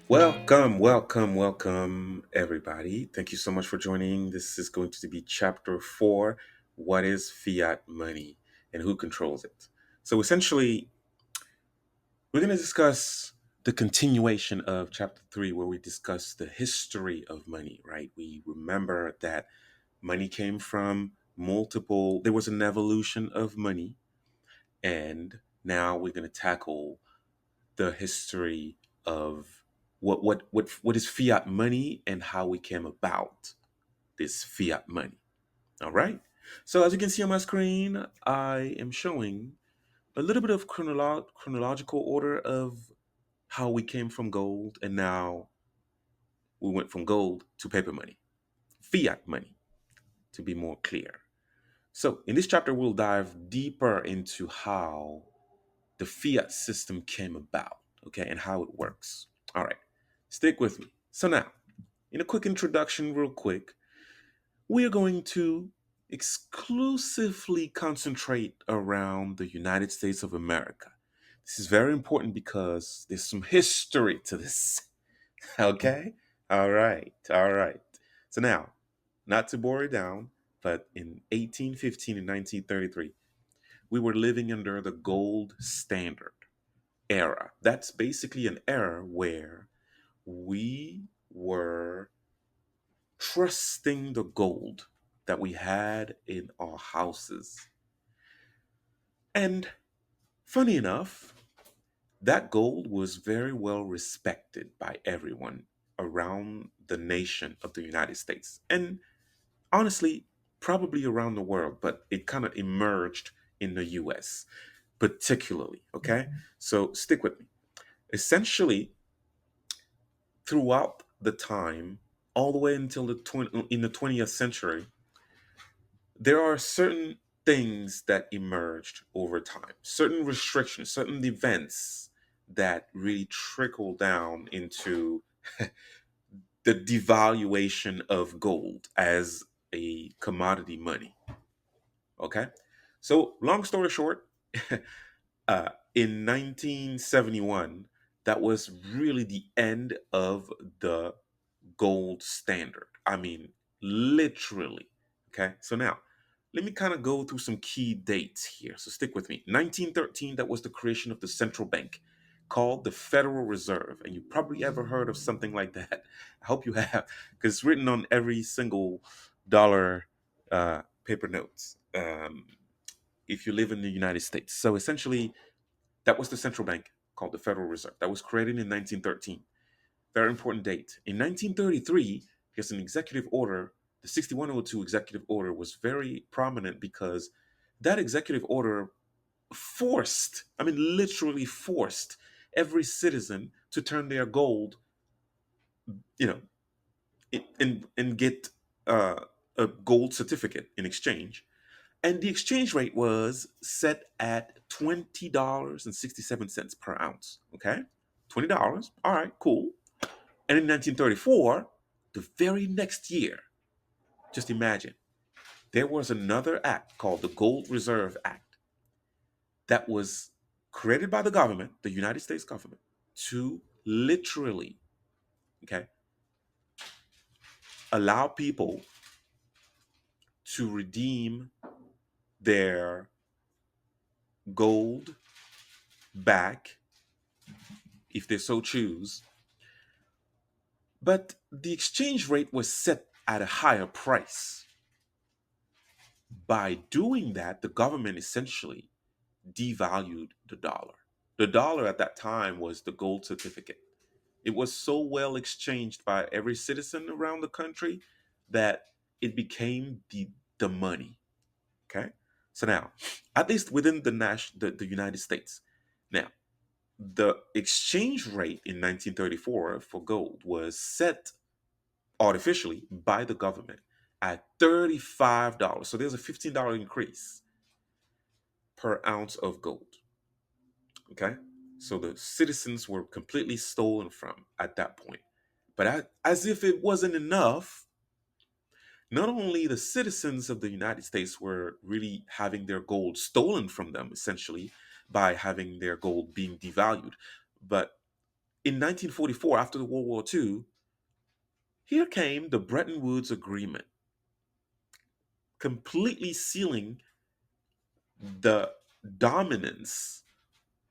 Welcome, everybody. Thank you so much for joining. This is going to be chapter four. What is fiat money and who controls it? So, essentially, we're going to discuss the continuation of chapter three, where we discuss the history of money, right? We remember that money came from there was an evolution of money, and now we're going to tackle the history of what is fiat money and how we came about this fiat money. All right. So as you can see on my screen, I am showing a little bit of chronological order of how we came from gold and now we went from gold to paper money, fiat money, to be more clear. So in this chapter, we'll dive deeper into how the fiat system came about, okay, and how it works. All right, stick with me. So now, in a quick introduction, real quick, we are going to exclusively concentrate around the United States of America. This is very important because there's some history to this. Okay? All right. So now, not to bore you down, but in 1815 and 1933, we were living under the gold standard era. That's basically an era where we were trusting the gold that we had in our houses. And funny enough, that gold was very well respected by everyone around the nation of the United States. And honestly, probably around the world, but it kind of emerged in the US particularly. Okay. So stick with me. Essentially, throughout the time, all the way until in the 20th century, there are certain things that emerged over time, certain restrictions, certain events that really trickle down into the devaluation of gold as a commodity money. Okay. So, long story short, in 1971, that was really the end of the gold standard. I mean, literally. Okay. So now let me kind of go through some key dates here. So stick with me. 1913, that was the creation of the central bank called the Federal Reserve. And you probably ever heard of something like that. I hope you have, because it's written on every single dollar paper notes if you live in the United States. So essentially, that was the central bank called the Federal Reserve. That was created in 1913. Very important date. In 1933, here's an executive order. The 6102 executive order was very prominent because that executive order forced, I mean, literally forced every citizen to turn their gold, you know, and get a gold certificate in exchange. And the exchange rate was set at $20.67 per ounce. Okay. $20. All right, cool. And in 1934, the very next year, just imagine, there was another act called the Gold Reserve Act that was created by the government, the United States government, to literally, okay, allow people to redeem their gold back if they so choose. But the exchange rate was set at a higher price. By doing that, the government essentially devalued the dollar. The dollar at that time was the gold certificate. It was so well exchanged by every citizen around the country that it became the money. Okay. So now, at least within the United States, now the exchange rate in 1934 for gold was set artificially by the government at $35. So there's a $15 increase per ounce of gold. Okay. So the citizens were completely stolen from at that point. But as if it wasn't enough, not only the citizens of the United States were really having their gold stolen from them, essentially, by having their gold being devalued, but In 1944, after the World War II, here came the Bretton Woods Agreement, completely sealing the dominance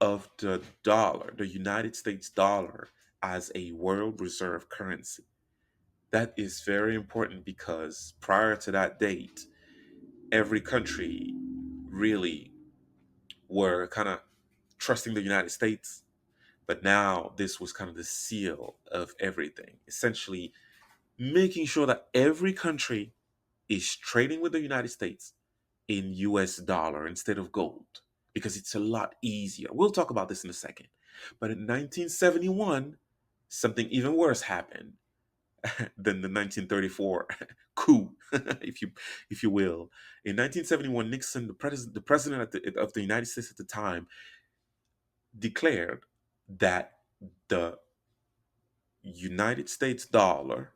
of the dollar, the United States dollar, as a world reserve currency. That is very important because prior to that date, every country really were kind of trusting the United States. But now this was kind of the seal of everything, essentially making sure that every country is trading with the United States in US dollar instead of gold because it's a lot easier. We'll talk about this in a second. But in 1971, something even worse happened than the 1934 coup, if you will. In 1971, Nixon, the president of the United States at the time, declared that the United States dollar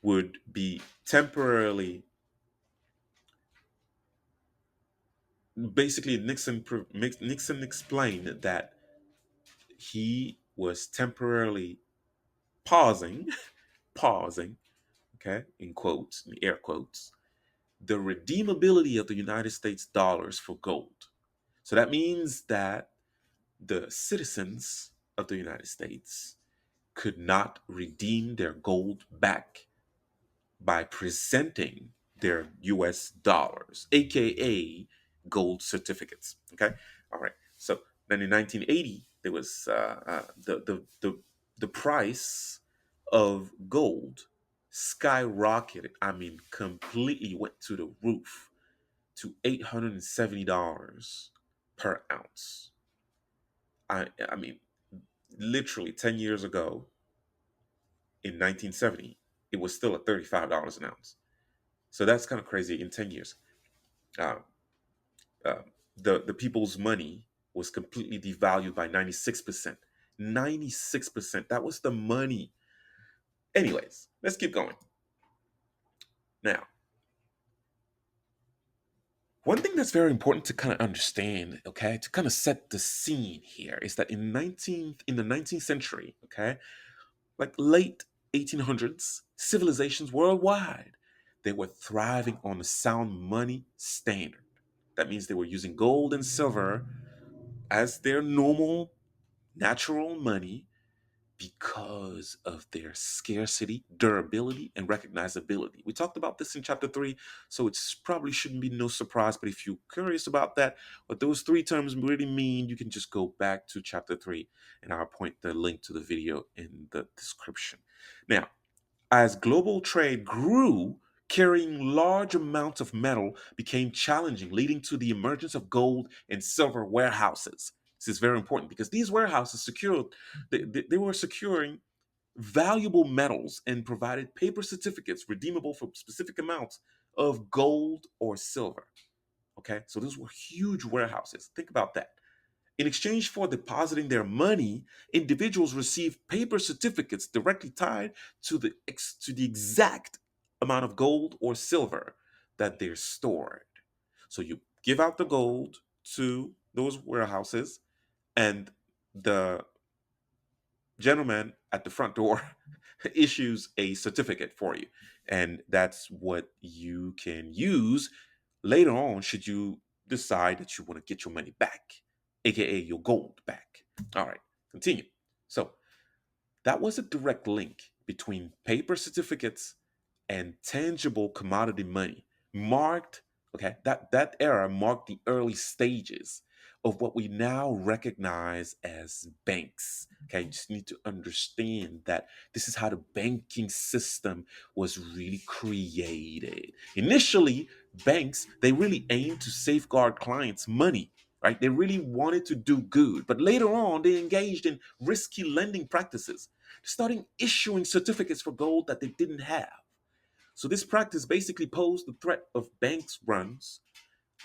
would be temporarily, basically Nixon explained that he was temporarily pausing pausing, okay, in quotes, in air quotes, the redeemability of the United States dollars for gold. So that means that the citizens of the United States could not redeem their gold back by presenting their US dollars, aka gold certificates. Okay, all right. So then in 1980, there was the price of gold skyrocketed. I mean, completely went to the roof to $870 per ounce. I mean, literally 10 years ago, in 1970, it was still at $35 an ounce. So that's kind of crazy. In 10 years, uh, uh, the people's money was completely devalued by 96%. 96%. That was the money. Anyways, let's keep going. Now, one thing that's very important to kind of understand, okay, to kind of set the scene here, is that in the 19th century, okay, like late 1800s, civilizations worldwide, they were thriving on a sound money standard. That means they were using gold and silver as their normal, natural money because of their scarcity, durability, and recognizability. We talked about this in chapter 3, so it's probably shouldn't be no surprise. But if you're curious about that, what those three terms really mean, you can just go back to chapter 3, and I'll point the link to the video in the description. Now, as global trade grew, carrying large amounts of metal became challenging, leading to the emergence of gold and silver warehouses. This is very important because these warehouses they were securing valuable metals and provided paper certificates redeemable for specific amounts of gold or silver. Okay, so those were huge warehouses. Think about that. In exchange for depositing their money, individuals receive paper certificates directly tied to the exact amount of gold or silver that they're stored. So you give out the gold to those warehouses, and the gentleman at the front door issues a certificate for you. And that's what you can use later on should you decide that you want to get your money back, aka your gold back. All right, continue. So that was a direct link between paper certificates and tangible commodity money. Marked, okay, that era marked the early stages of what we now recognize as banks. Okay, you just need to understand that this is how the banking system was really created. Initially, banks, they really aimed to safeguard clients' money, right? They really wanted to do good, but later on, they engaged in risky lending practices, starting issuing certificates for gold that they didn't have. So this practice basically posed the threat of banks runs.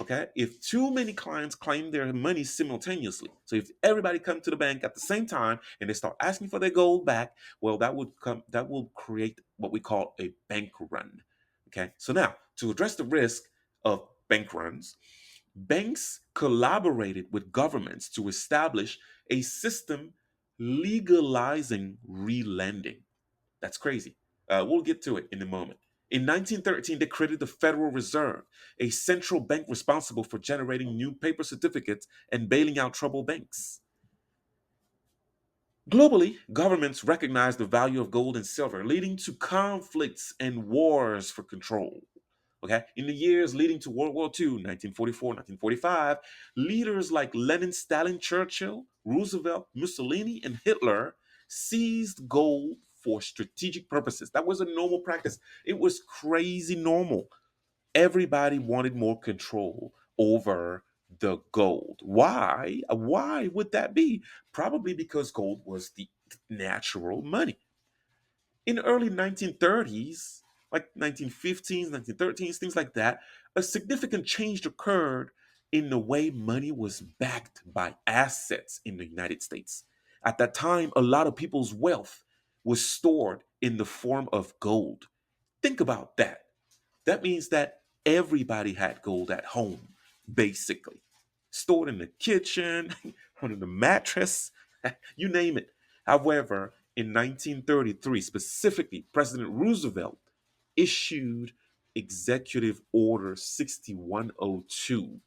Okay, if too many clients claim their money simultaneously, so if everybody come to the bank at the same time and they start asking for their gold back, well, that will create what we call a bank run. Okay, so now to address the risk of bank runs, banks collaborated with governments to establish a system legalizing relending. That's crazy. We'll get to it in a moment. In 1913, they created the Federal Reserve, a central bank responsible for generating new paper certificates and bailing out troubled banks. Globally, governments recognized the value of gold and silver, leading to conflicts and wars for control. Okay, in the years leading to World War II, 1944, 1945, leaders like Lenin, Stalin, Churchill, Roosevelt, Mussolini, and Hitler seized gold for strategic purposes. That was a normal practice. It was crazy normal. Everybody wanted more control over the gold. Why? Why would that be? Probably because gold was the natural money. In the early 1930s, like 1915s, 1913s, things like that, a significant change occurred in the way money was backed by assets in the United States. At that time, a lot of people's wealth was stored in the form of gold. Think about that. That means that everybody had gold at home, basically. Stored in the kitchen, under the mattress, you name it. However, in 1933, specifically, President Roosevelt issued Executive Order 6102,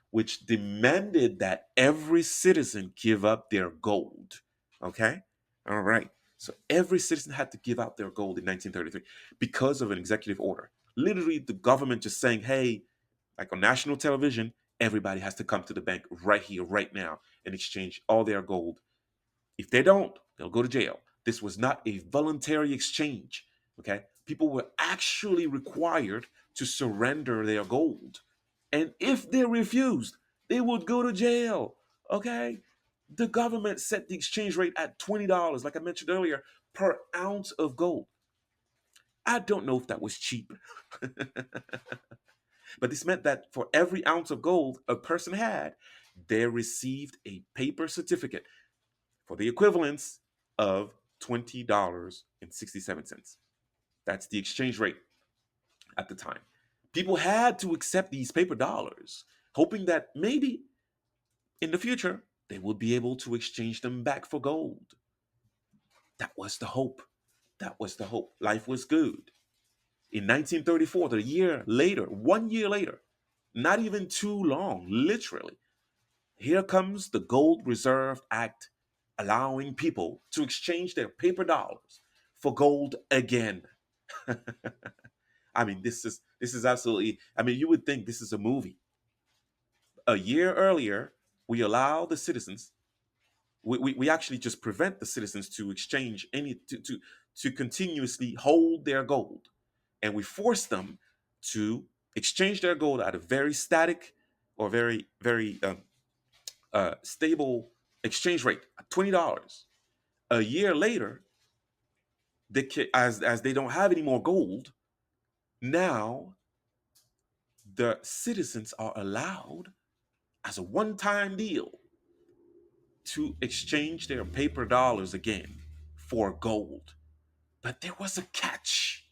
which demanded that every citizen give up their gold. Okay? All right. So every citizen had to give out their gold in 1933 because of an executive order. Literally, the government just saying, hey, like on national television, everybody has to come to the bank right here, right now, and exchange all their gold. If they don't, they'll go to jail. This was not a voluntary exchange. Okay. People were actually required to surrender their gold. And if they refused, they would go to jail. Okay. The government set the exchange rate at $20, like I mentioned earlier, per ounce of gold. I don't know if that was cheap, but this meant that for every ounce of gold a person had, they received a paper certificate for the equivalence of $20.67. That's the exchange rate at the time. People had to accept these paper dollars, hoping that maybe in the future they would be able to exchange them back for gold. That was the hope. That was the hope. Life was good. In 1934, the year later, 1 year later, not even too long, literally, here comes the Gold Reserve Act, allowing people to exchange their paper dollars for gold again. I mean, this is absolutely. I mean, you would think this is a movie. A year earlier, we allow the citizens. We actually just prevent the citizens to exchange any to continuously hold their gold, and we force them to exchange their gold at a very static or very stable exchange rate, $20. A year later, as they don't have any more gold, now the citizens are allowed as a one-time deal to exchange their paper dollars again for gold. But there was a catch.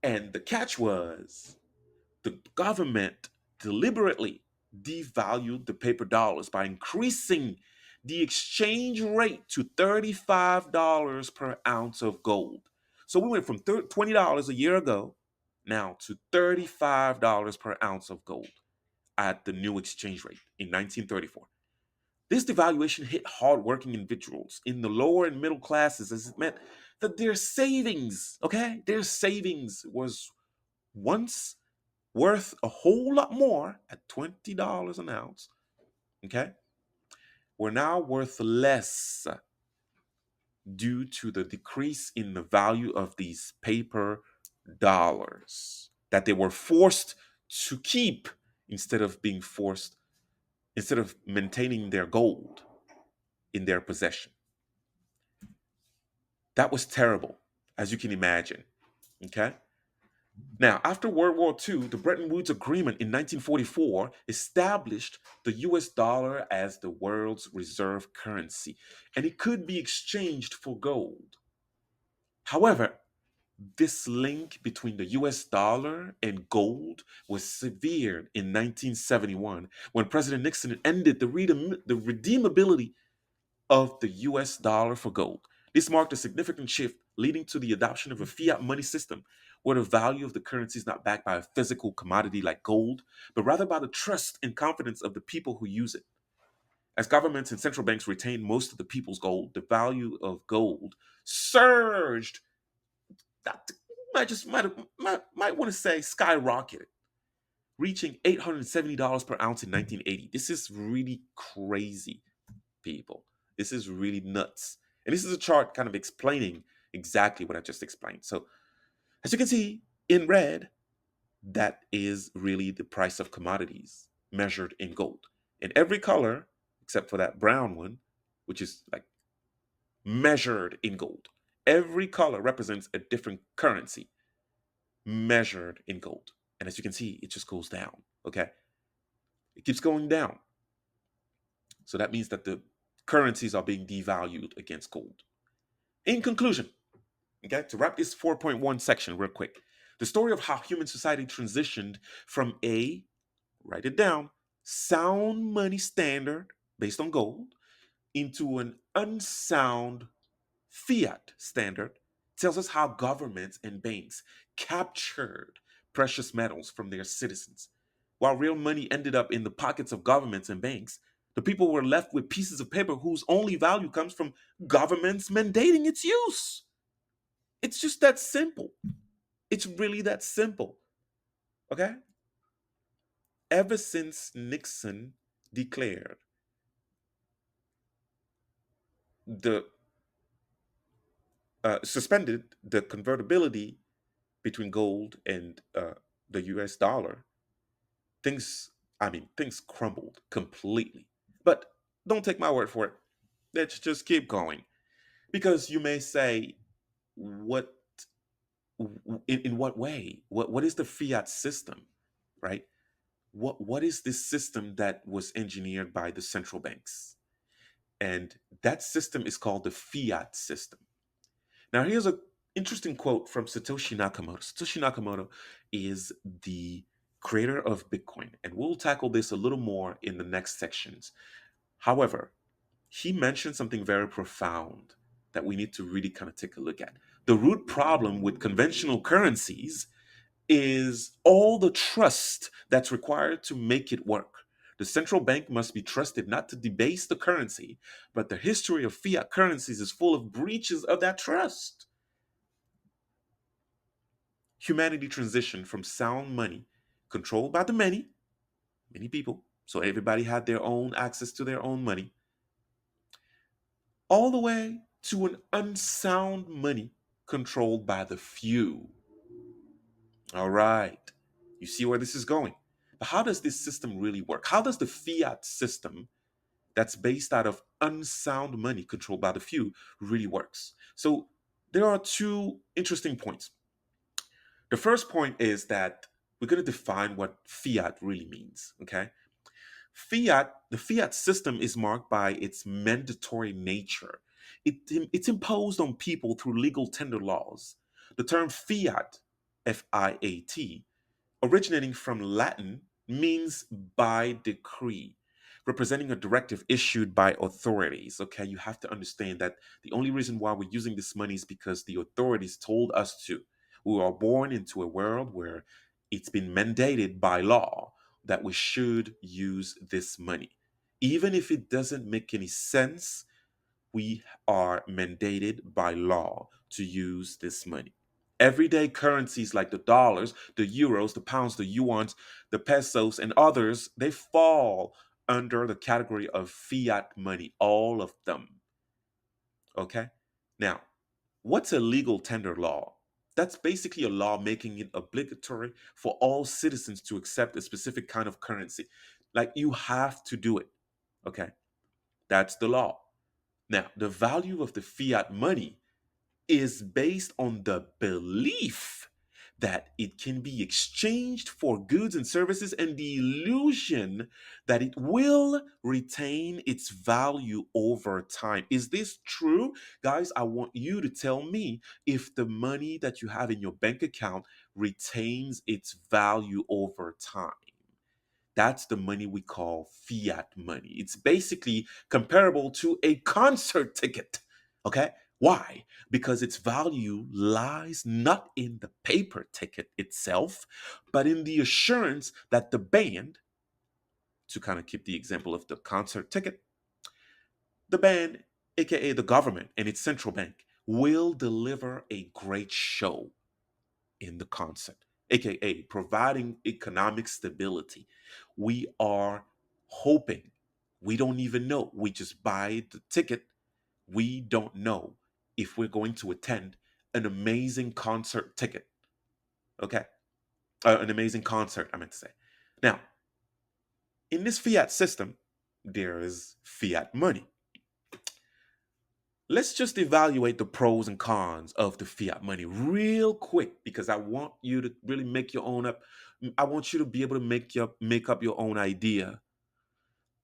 And the catch was the government deliberately devalued the paper dollars by increasing the exchange rate to $35 per ounce of gold. So we went from $20 a year ago now to $35 per ounce of gold at the new exchange rate in 1934. This devaluation hit hardworking individuals in the lower and middle classes as it meant that their savings, okay, their savings was once worth a whole lot more at $20 an ounce, okay, were now worth less due to the decrease in the value of these paper dollars that they were forced to keep instead of being forced, instead of maintaining their gold in their possession. That was terrible, as you can imagine. Okay. Now, after World War II, the Bretton Woods Agreement in 1944 established the US dollar as the world's reserve currency, and it could be exchanged for gold. However, This link between the US dollar and gold was severed in 1971 when President Nixon ended the redeemability of the US dollar for gold. This marked a significant shift, leading to the adoption of a fiat money system where the value of the currency is not backed by a physical commodity like gold, but rather by the trust and confidence of the people who use it. As governments and central banks retained most of the people's gold, the value of gold surged. That might want to say skyrocketed, reaching $870 per ounce in 1980. This is really crazy, people. This is really nuts. And this is a chart kind of explaining exactly what I just explained. So, as you can see in red, that is really the price of commodities measured in gold. In every color, except for that brown one, which is like measured in gold. Every color represents a different currency measured in gold. And as you can see, it just goes down. Okay. It keeps going down. So that means that the currencies are being devalued against gold. In conclusion, okay, to wrap this 4.1 section real quick, the story of how human society transitioned from a, write it down, sound money standard based on gold into an unsound fiat standard tells us how governments and banks captured precious metals from their citizens. While real money ended up in the pockets of governments and banks, the people were left with pieces of paper whose only value comes from governments mandating its use. It's just that simple. It's really that simple. Okay? Ever since Nixon declared the suspended the convertibility between gold and the US dollar, things crumbled completely. But don't take my word for it. Let's just keep going. Because you may say, what in what way? What is the fiat system? Right? What is this system that was engineered by the central banks? And that system is called the fiat system. Now here's a interesting quote from Satoshi Nakamoto. Satoshi Nakamoto is the creator of Bitcoin, and we'll tackle this a little more in the next sections. However, he mentioned something very profound that we need to really kind of take a look at. The root problem with conventional currencies is all the trust that's required to make it work. The central bank must be trusted not to debase the currency, but the history of fiat currencies is full of breaches of that trust. Humanity transitioned from sound money controlled by the many people, so everybody had their own access to their own money, all the way to an unsound money controlled by the few. All right. You see where this is going. But how does this system really work? How does the fiat system that's based out of unsound money controlled by the few really works? So there are two interesting points. The first point is that we're going to define what fiat really means, okay? The fiat system is marked by its mandatory nature. It's imposed on people through legal tender laws. The term fiat, Fiat, originating from Latin, means by decree, representing a directive issued by authorities. Okay, you have to understand that the only reason why we're using this money is because the authorities told us to. We are born into a world where it's been mandated by law that we should use this money. Even if it doesn't make any sense, we are mandated by law to use this money. Everyday currencies like the dollars, the euros, the pounds, the yuans, the pesos, and others, they fall under the category of fiat money, all of them. Okay? Now, what's a legal tender law? That's basically a law making it obligatory for all citizens to accept a specific kind of currency. Like you have to do it. Okay? That's the law. Now, the value of the fiat money is based on the belief that it can be exchanged for goods and services, and the illusion that it will retain its value over time. Is this true? Guys, I want you to tell me if the money that you have in your bank account retains its value over time. That's the money we call fiat money. It's basically comparable to a concert ticket. Okay? Why? Because its value lies not in the paper ticket itself, but in the assurance that the band, to kind of keep the example of the concert ticket, the band, aka the government and its central bank, will deliver a great show in the concert, aka providing economic stability. We are hoping, we don't even know, we just buy the ticket. We don't know if we're going to attend an amazing concert ticket, okay? An amazing concert, I meant to say. Now, in this fiat system, there is fiat money. Let's just evaluate the pros and cons of the fiat money real quick because I want you to really make your own up. I want you to be able to make up your own idea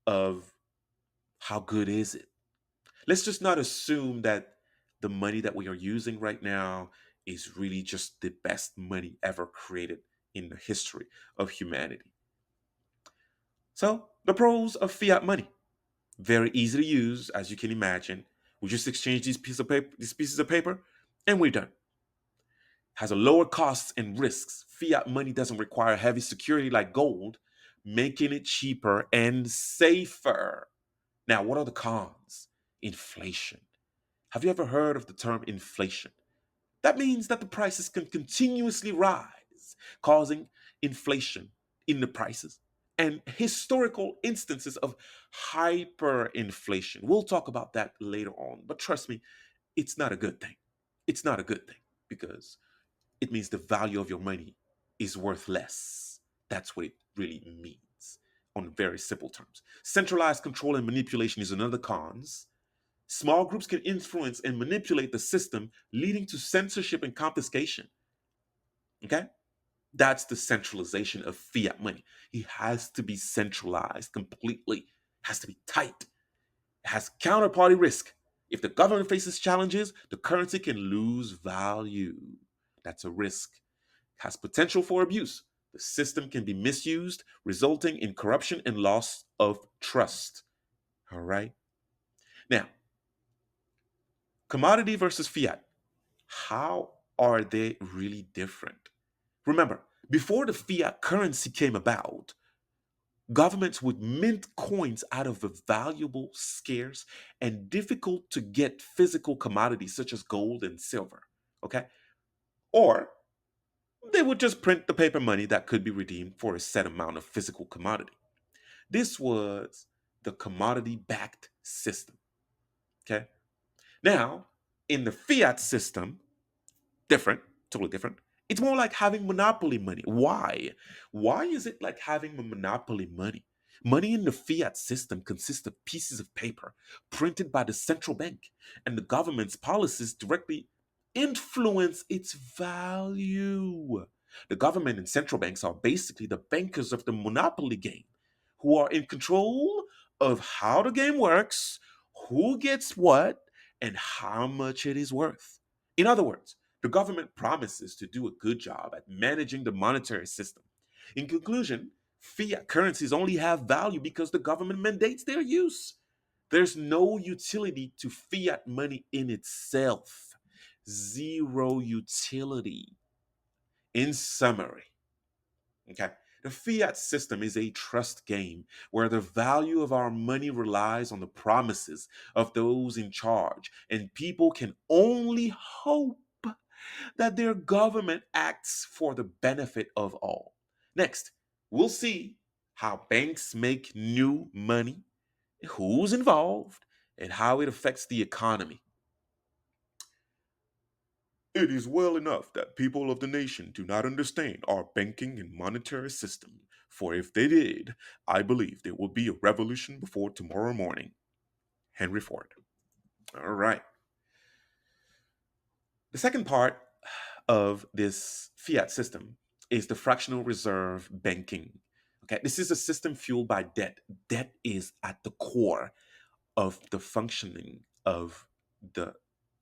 of how good is it. Let's just not assume that the money that we are using right now is really just the best money ever created in the history of humanity. So, the pros of fiat money. Very easy to use, as you can imagine. We just exchange these pieces of paper, and we're done. Has a lower costs and risks. Fiat money doesn't require heavy security like gold, making it cheaper and safer. Now, what are the cons? Inflation. Have you ever heard of the term inflation? That means that the prices can continuously rise, causing inflation in the prices and historical instances of hyperinflation. We'll talk about that later on, but trust me, it's not a good thing. It's not a good thing because it means the value of your money is worth less. That's what it really means on very simple terms. Centralized control and manipulation is another cons. Small groups can influence and manipulate the system, leading to censorship and confiscation. Okay? That's the centralization of fiat money. It has to be centralized completely, it has to be tight. It has counterparty risk. If the government faces challenges, the currency can lose value. That's a risk. It has potential for abuse. The system can be misused, resulting in corruption and loss of trust. All right? Now, commodity versus fiat. How are they really different? Remember, before the fiat currency came about, governments would mint coins out of a valuable, scarce, and difficult to get physical commodities such as gold and silver. Okay? Or they would just print the paper money that could be redeemed for a set amount of physical commodity. This was the commodity backed system. Okay? Now, in the fiat system, different, totally different. It's more like having monopoly money. Why? Why is it like having a monopoly money? Money in the fiat system consists of pieces of paper printed by the central bank, and the government's policies directly influence its value. The government and central banks are basically the bankers of the monopoly game, who are in control of how the game works, who gets what, and how much it is worth. In other words, the government promises to do a good job at managing the monetary system. In conclusion, fiat currencies only have value because the government mandates their use. There's no utility to fiat money in itself. Zero utility. In summary, okay, the fiat system is a trust game where the value of our money relies on the promises of those in charge, and people can only hope that their government acts for the benefit of all. Next, we'll see how banks make new money, who's involved, and how it affects the economy. It is well enough that people of the nation do not understand our banking and monetary system, for if they did, I believe there will be a revolution before tomorrow morning. Henry Ford. All right. The second part of this fiat system is the fractional reserve banking. Okay, this is a system fueled by debt. Debt is at the core of the functioning of the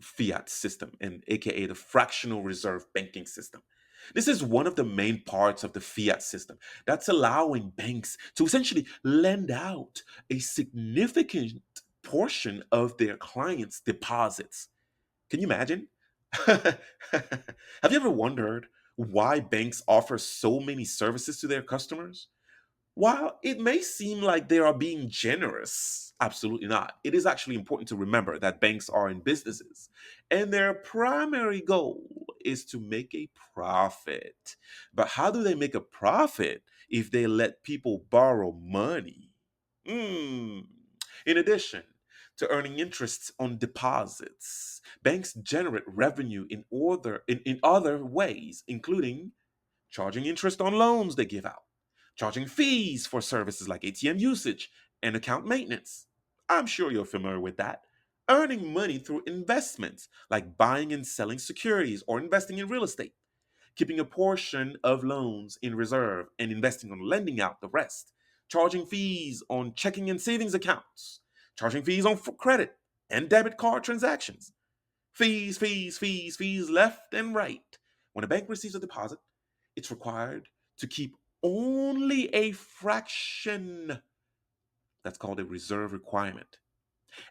fiat system, and aka the fractional reserve banking system. This is one of the main parts of the fiat system that's allowing banks to essentially lend out a significant portion of their clients' deposits. Can you imagine? Have you ever wondered why banks offer so many services to their customers? While it may seem like they are being generous, absolutely not. It is actually important to remember that banks are in businesses, and their primary goal is to make a profit. But how do they make a profit if they let people borrow money? Hmm. In addition to earning interests on deposits, banks generate revenue in other ways, including charging interest on loans they give out, charging fees for services like ATM usage and account maintenance. I'm sure you're familiar with that. Earning money through investments like buying and selling securities or investing in real estate, keeping a portion of loans in reserve and investing on lending out the rest, charging fees on checking and savings accounts, charging fees on credit and debit card transactions. Fees left and right. When a bank receives a deposit, it's required to keep only a fraction. That's called a reserve requirement,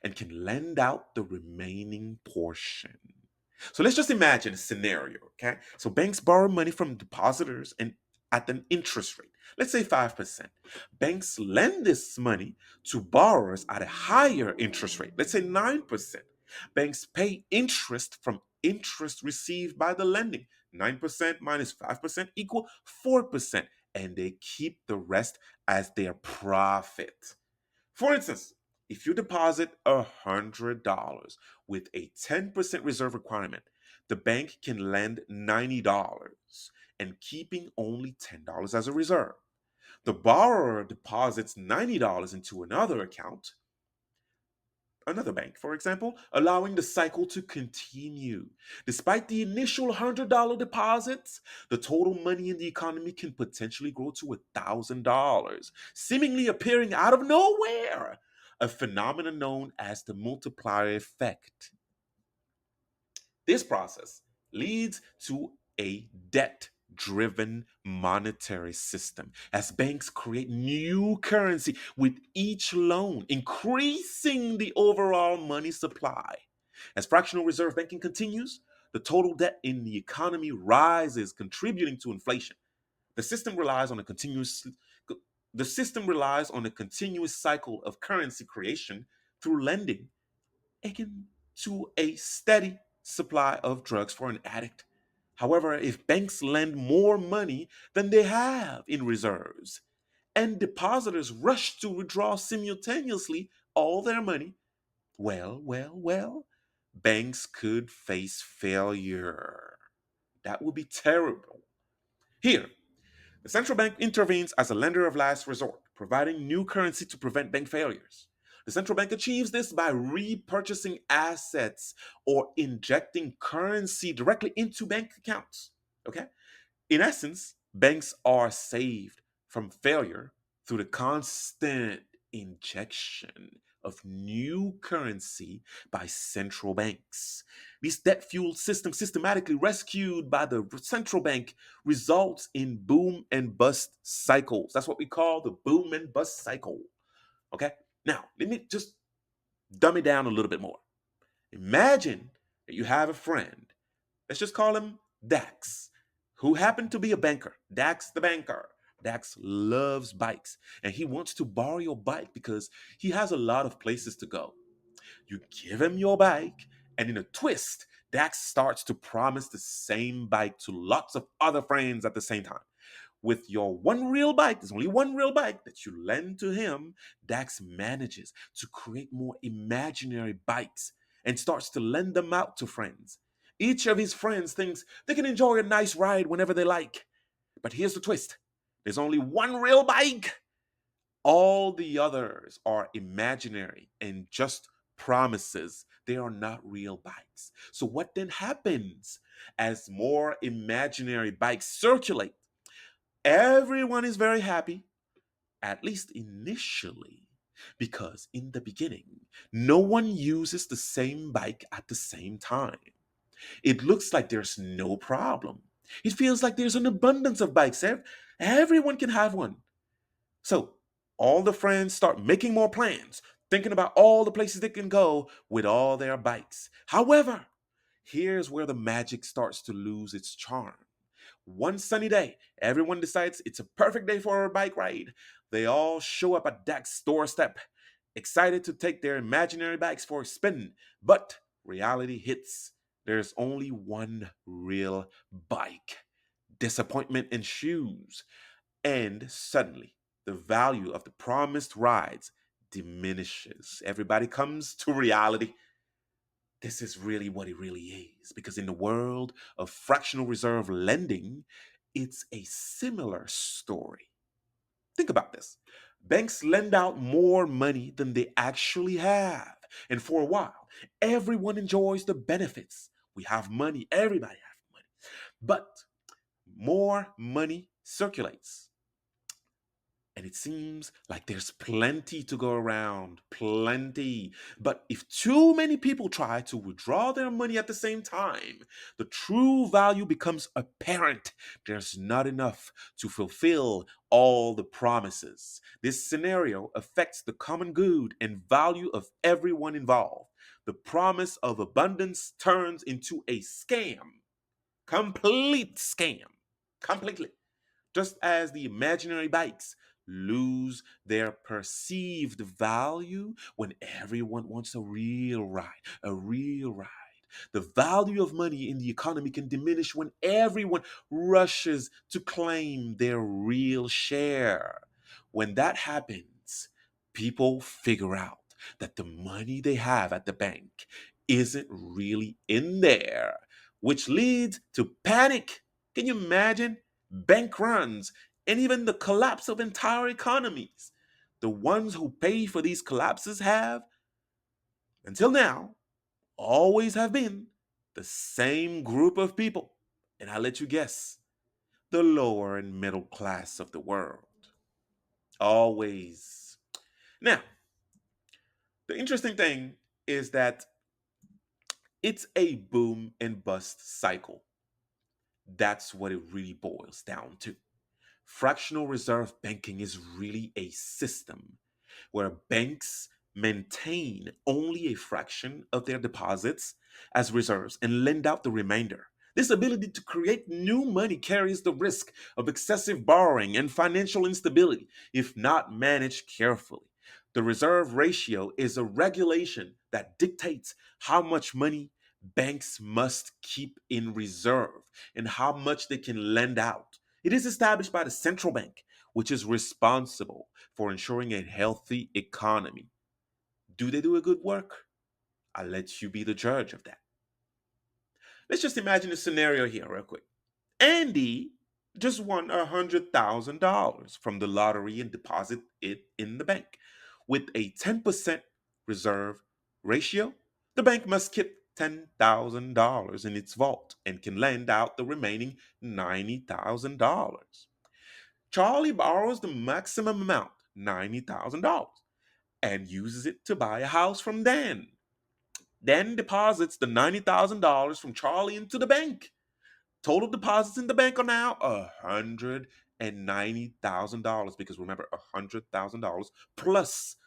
and can lend out the remaining portion. So let's just imagine a scenario, okay? So banks borrow money from depositors and at an interest rate, let's say 5%. Banks lend this money to borrowers at a higher interest rate, let's say 9%. Banks pay interest from interest received by the lending. 9% minus 5% equal 4%, and they keep the rest as their profit. For instance, if you deposit $100 with a 10% reserve requirement, the bank can lend $90 and keeping only $10 as a reserve. The borrower deposits $90 into another bank, for example, allowing the cycle to continue. Despite the initial $100 deposits, the total money in the economy can potentially grow to $1,000, seemingly appearing out of nowhere, a phenomenon known as the multiplier effect. This process leads to a debt driven monetary system as banks create new currency with each loan, increasing the overall money supply. As fractional reserve banking continues, the total debt in the economy rises, contributing to inflation. The system relies on a continuous the system relies on a continuous cycle of currency creation through lending akin to a steady supply of drugs for an addict. However, if banks lend more money than they have in reserves, and depositors rush to withdraw simultaneously all their money, well, banks could face failure. That would be terrible. Here, the central bank intervenes as a lender of last resort, providing new currency to prevent bank failures. The central bank achieves this by repurchasing assets or injecting currency directly into bank accounts. Okay? In essence, banks are saved from failure through the constant injection of new currency by central banks. This debt fueled system, systematically rescued by the central bank, results in boom and bust cycles. That's what we call the boom and bust cycle. Okay? Now, let me just dumb it down a little bit more. Imagine that you have a friend, let's just call him Dax, who happened to be a banker. Dax the banker. Dax loves bikes and he wants to borrow your bike because he has a lot of places to go. You give him your bike, and in a twist, Dax starts to promise the same bike to lots of other friends at the same time. With your one real bike, there's only one real bike that you lend to him, Dax manages to create more imaginary bikes and starts to lend them out to friends. Each of his friends thinks they can enjoy a nice ride whenever they like. But here's the twist, there's only one real bike. All the others are imaginary and just promises. They are not real bikes. So, what then happens as more imaginary bikes circulate? Everyone is very happy, at least initially, because in the beginning, no one uses the same bike at the same time. It looks like there's no problem. It feels like there's an abundance of bikes. Everyone can have one. So all the friends start making more plans, thinking about all the places they can go with all their bikes. However, here's where the magic starts to lose its charm. One sunny day, everyone decides it's a perfect day for a bike ride. They all show up at Dak's doorstep, excited to take their imaginary bikes for a spin. But reality hits. There's only one real bike. Disappointment ensues. And suddenly, the value of the promised rides diminishes. Everybody comes to reality. This is really what it really is. Because in the world of fractional reserve lending, it's a similar story. Think about this. Banks lend out more money than they actually have. And for a while, everyone enjoys the benefits. We have money, everybody has money. But more money circulates. And it seems like there's plenty to go around, plenty. But if too many people try to withdraw their money at the same time, the true value becomes apparent. There's not enough to fulfill all the promises. This scenario affects the common good and value of everyone involved. The promise of abundance turns into a scam, complete scam, completely. Just as the imaginary bikes lose their perceived value when everyone wants a real ride, a real ride. The value of money in the economy can diminish when everyone rushes to claim their real share. When that happens, people figure out that the money they have at the bank isn't really in there, which leads to panic. Can you imagine? Bank runs, and even the collapse of entire economies. The ones who pay for these collapses have, until now, always have been the same group of people. And I let you guess, the lower and middle class of the world. Always. Now, the interesting thing is that it's a boom and bust cycle. That's what it really boils down to. Fractional reserve banking is really a system where banks maintain only a fraction of their deposits as reserves and lend out the remainder. This ability to create new money carries the risk of excessive borrowing and financial instability if not managed carefully. The reserve ratio is a regulation that dictates how much money banks must keep in reserve and how much they can lend out. It is established by the central bank, which is responsible for ensuring a healthy economy. Do they do a good work? I'll let you be the judge of that. Let's just imagine a scenario here, real quick. Andy just won $100,000 from the lottery and deposit it in the bank. With a 10% reserve ratio, the bank must keep $10,000 in its vault and can lend out the remaining $90,000. Charlie borrows the maximum amount, $90,000, and uses it to buy a house from Dan. Dan deposits the $90,000 from Charlie into the bank. Total deposits in the bank are now $190,000 because remember, $100,000 plus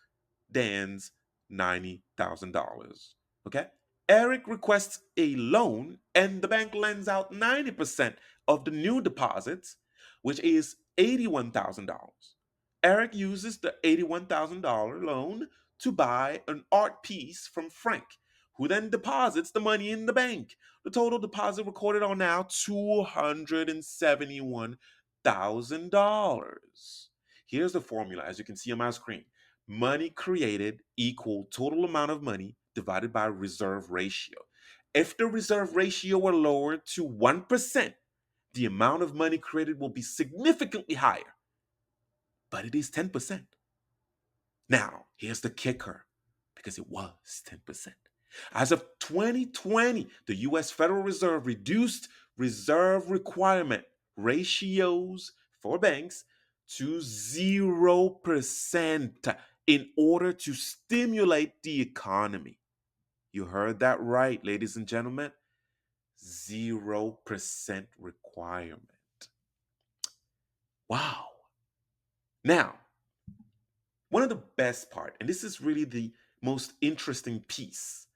Dan's $90,000. Okay? Eric requests a loan and the bank lends out 90% of the new deposits, which is $81,000. Eric uses the $81,000 loan to buy an art piece from Frank, who then deposits the money in the bank. The total deposit recorded are now $271,000. Here's the formula, as you can see on my screen. Money created equal total amount of money divided by reserve ratio. If the reserve ratio were lowered to 1%, the amount of money created will be significantly higher, but it is 10%. Now, here's the kicker. because it was 10%. As of 2020, the US Federal Reserve reduced reserve requirement ratios for banks to 0% in order to stimulate the economy. You heard that right, ladies and gentlemen. 0% requirement. Wow. Now, one of the best part, and this is really the most interesting piece,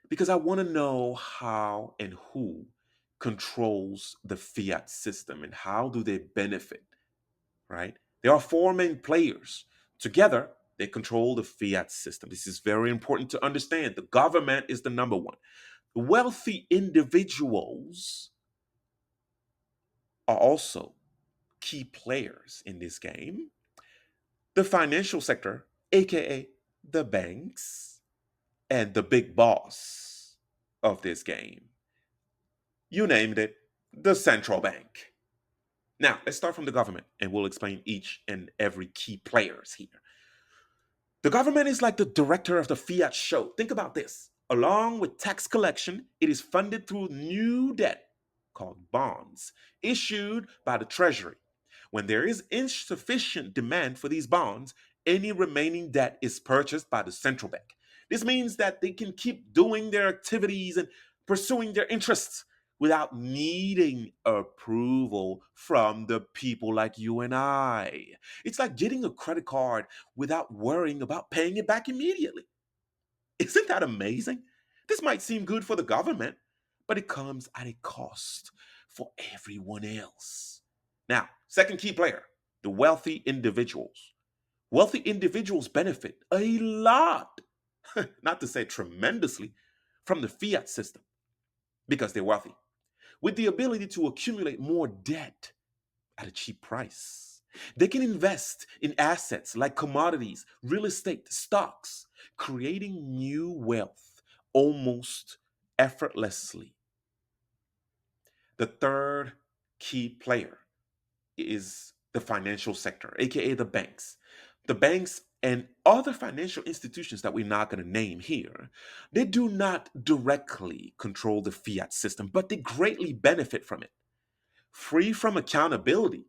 because I want to know how and who controls the fiat system and how do they benefit, right? There are four main players. Together, they control the fiat system. This is very important to understand. The government is the number one. The wealthy individuals are also key players in this game. The financial sector, aka the banks, and the big boss of this game. You named it, the central bank. Now, let's start from the government and we'll explain each and every key players here. The government is like the director of the fiat show. Think about this. Along with tax collection, it is funded through new debt called bonds issued by the Treasury. When there is insufficient demand for these bonds, any remaining debt is purchased by the central bank. This means that they can keep doing their activities and pursuing their interests without needing approval from the people like you and I. It's like getting a credit card without worrying about paying it back immediately. Isn't that amazing? This might seem good for the government, but it comes at a cost for everyone else. Now, second key player, the wealthy individuals. Wealthy individuals benefit a lot, not to say tremendously, from the fiat system because they're wealthy, with the ability to accumulate more debt at a cheap price. They can invest in assets like commodities, real estate, stocks, creating new wealth almost effortlessly. The third key player is the financial sector, aka the banks. The banks and other financial institutions that we're not going to name here, they do not directly control the fiat system, but they greatly benefit from it. Free from accountability,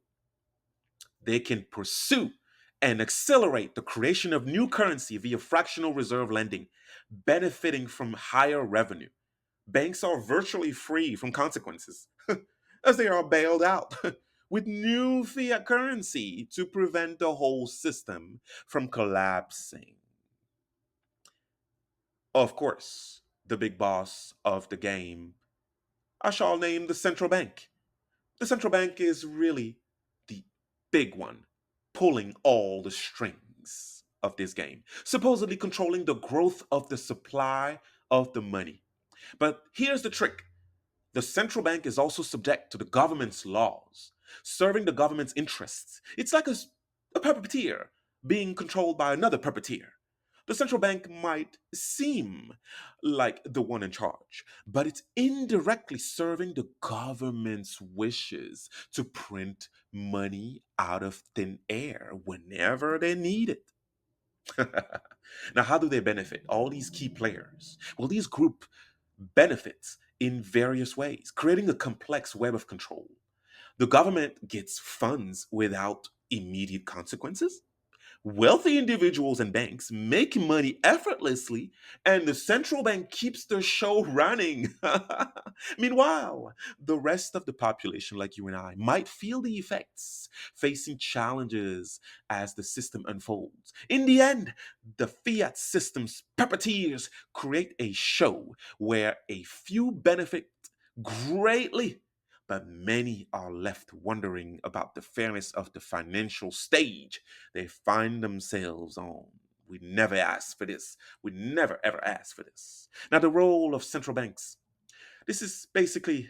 they can pursue and accelerate the creation of new currency via fractional reserve lending, benefiting from higher revenue. Banks are virtually free from consequences as they are bailed out with new fiat currency to prevent the whole system from collapsing. Of course, the big boss of the game, I shall name the central bank. The central bank is really the big one, pulling all the strings of this game, supposedly controlling the growth of the supply of the money. But here's the trick: the central bank is also subject to the government's laws, serving the government's interests. It's like a puppeteer being controlled by another puppeteer. The central bank might seem like the one in charge, but it's indirectly serving the government's wishes to print money out of thin air whenever they need it. Now, how do they benefit? All these key players. Well, these group benefits in various ways, creating a complex web of control. The government gets funds without immediate consequences. Wealthy individuals and banks make money effortlessly, and the central bank keeps the show running. Meanwhile, the rest of the population, like you and I, might feel the effects, facing challenges as the system unfolds. In the end, the fiat system's puppeteers create a show where a few benefit greatly, but many are left wondering about the fairness of the financial stage they find themselves on. We never asked for this. We never ever asked for this. Now, the role of central banks. This is basically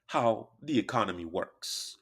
how the economy works.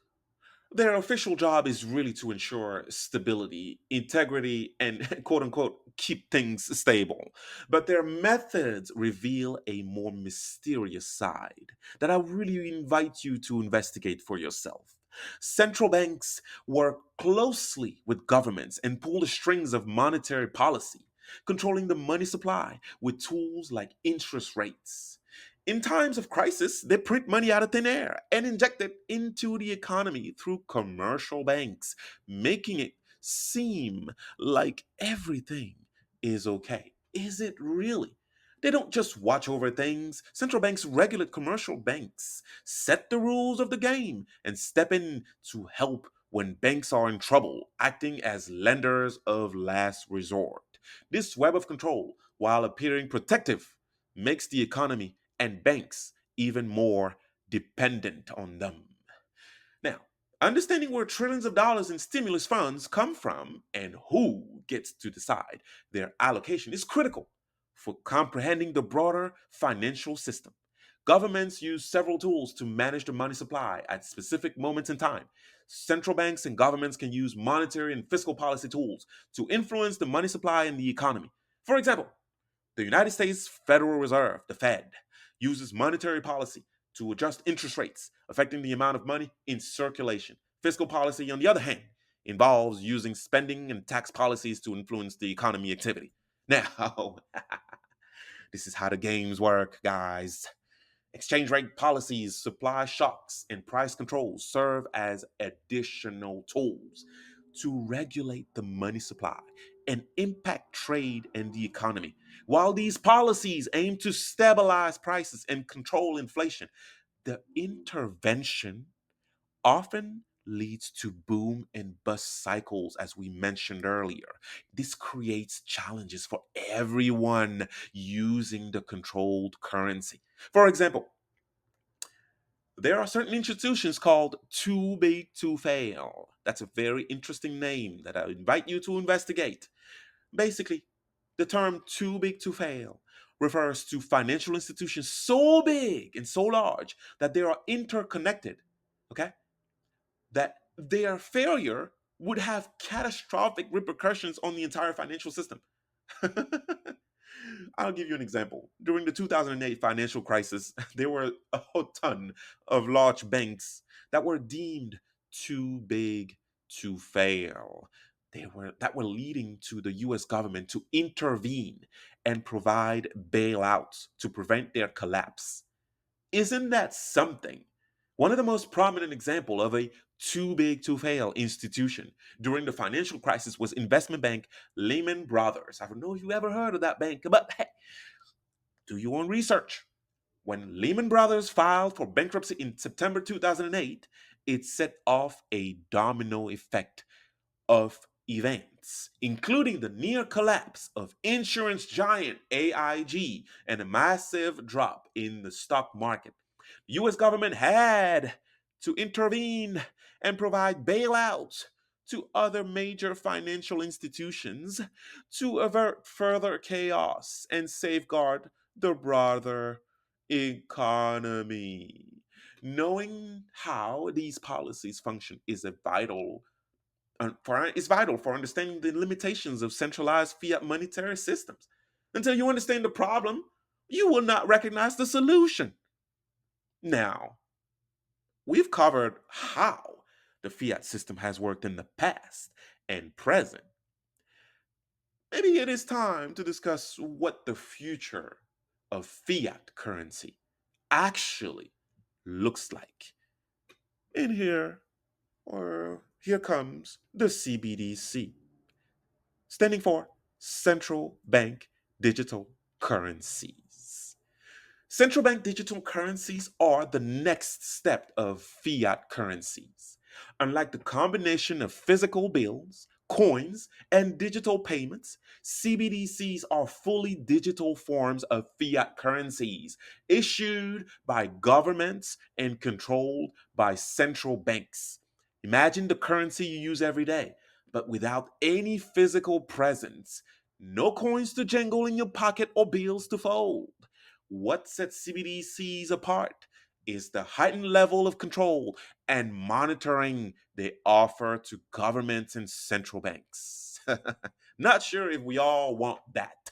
Their official job is really to ensure stability, integrity, and quote unquote, keep things stable. But their methods reveal a more mysterious side that I really invite you to investigate for yourself. Central banks work closely with governments and pull the strings of monetary policy. controlling the money supply with tools like interest rates. In times of crisis, they print money out of thin air and inject it into the economy through commercial banks, making it seem like everything is okay. Is it really? They don't just watch over things. Central banks regulate commercial banks, set the rules of the game, and step in to help when banks are in trouble, acting as lenders of last resort. This web of control, while appearing protective, makes the economy and banks even more dependent on them. Now, understanding where trillions of dollars in stimulus funds come from and who gets to decide their allocation is critical for comprehending the broader financial system. Governments use several tools to manage the money supply at specific moments in time. Central banks and governments can use monetary and fiscal policy tools to influence the money supply in the economy. For example, the United States Federal Reserve, the Fed, uses monetary policy to adjust interest rates, affecting the amount of money in circulation. Fiscal policy, on the other hand, involves using spending and tax policies to influence the economy activity. Now, this is how the games work, guys. Exchange rate policies, supply shocks, and price controls serve as additional tools to regulate the money supply and impact trade and the economy. While these policies aim to stabilize prices and control inflation, the intervention often leads to boom and bust cycles, as we mentioned earlier. This creates challenges for everyone using the controlled currency. For example, there are certain institutions called too big to fail. That's a very interesting name that I invite you to investigate. Basically, the term too big to fail refers to financial institutions so big and so large that they are interconnected, okay? That their failure would have catastrophic repercussions on the entire financial system. I'll give you an example. During the 2008 financial crisis, there were a whole ton of large banks that were deemed too big to fail. That were leading to the US government to intervene and provide bailouts to prevent their collapse. Isn't that something? One of the most prominent example of a too big to fail institution during the financial crisis was investment bank Lehman Brothers. I don't know if you ever heard of that bank, but hey, do your own research. When Lehman Brothers filed for bankruptcy in September 2008, it set off a domino effect of events, including the near collapse of insurance giant AIG and a massive drop in the stock market. The US government had to intervene and provide bailouts to other major financial institutions to avert further chaos and safeguard the broader economy. Knowing how these policies function is vital for understanding the limitations of centralized fiat monetary systems. Until you understand the problem, you will not recognize the solution. Now, we've covered how the fiat system has worked in the past and present. Maybe it is time to discuss what the future of fiat currency actually looks like. And here comes the CBDC, standing for Central Bank Digital Currencies. Central bank digital currencies are the next step of fiat currencies. Unlike the combination of physical bills, coins, and digital payments, CBDCs are fully digital forms of fiat currencies issued by governments and controlled by central banks. Imagine the currency you use every day, but without any physical presence. No coins to jangle in your pocket or bills to fold. What sets CBDCs apart is the heightened level of control and monitoring they offer to governments and central banks. Not sure if we all want that.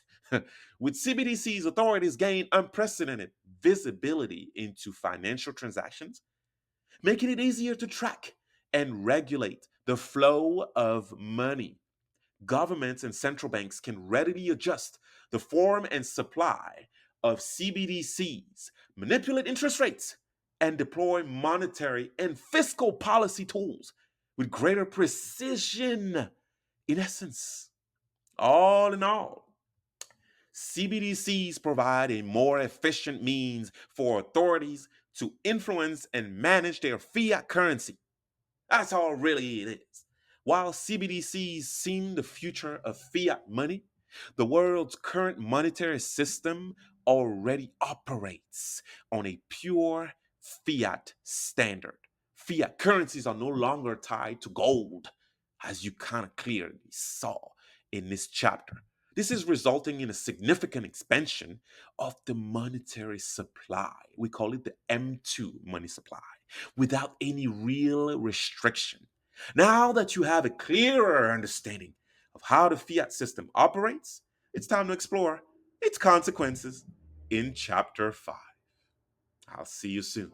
With CBDCs, authorities gain unprecedented visibility into financial transactions, making it easier to track and regulate the flow of money. Governments and central banks can readily adjust the form and supply of CBDCs, manipulate interest rates, and deploy monetary and fiscal policy tools with greater precision. In essence, all in all, CBDCs provide a more efficient means for authorities to influence and manage their fiat currency. That's all really it is. While CBDCs seem the future of fiat money, the world's current monetary system already operates on a pure fiat standard. Fiat currencies are no longer tied to gold, as you kind of clearly saw in this chapter. This is resulting in a significant expansion of the monetary supply. We call it the M2 money supply without any real restriction. Now that you have a clearer understanding of how the fiat system operates, it's time to explore its consequences in Chapter 5. I'll see you soon.